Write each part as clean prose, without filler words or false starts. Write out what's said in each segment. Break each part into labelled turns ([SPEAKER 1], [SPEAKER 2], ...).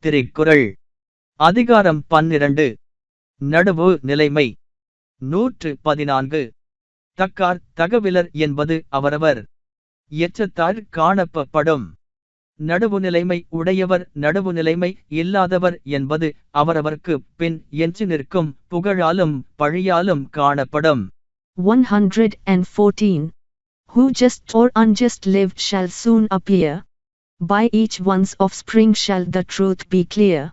[SPEAKER 1] திருக்குறள் அதிகாரம் 12 நடுவு நிலைமை 114 தக்கார் தகவிலர் என்பது அவரவர் எச்சத்தால் காணப்படும் நடுவுநிலைமை உடையவர் நடுவுநிலைமை இல்லாதவர் என்பது அவரவர்க்கு பின் எஞ்சி நிற்கும் புகழாலும் பழியாலும் காணப்படும்
[SPEAKER 2] 114 Who just or unjust lived shall soon appear. By each one's offspring shall the truth be clear.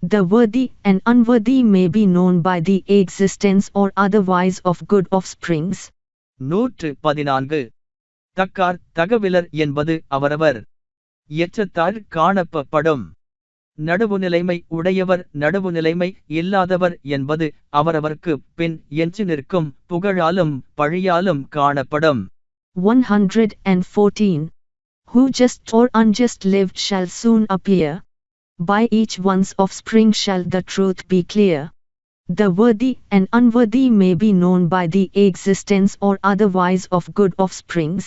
[SPEAKER 2] The worthy and unworthy may be known by the existence or otherwise of good offsprings.
[SPEAKER 1] 114 தக்கார் தகவிலர் என்பது அவரவர் எச்சத்தால் காணப்படும் நடுவுநிலைமை உடையவர் நடுவுநிலைமை இல்லாதவர் என்பது அவரவர்க்கு பின் எஞ்சி நிற்கும் புகழாலும் பழியாலும் காணப்படும்
[SPEAKER 2] 114 Who just or unjust lived shall soon appear. By each one's offspring shall the truth be clear. The worthy and unworthy may be known by the existence or otherwise of good offsprings.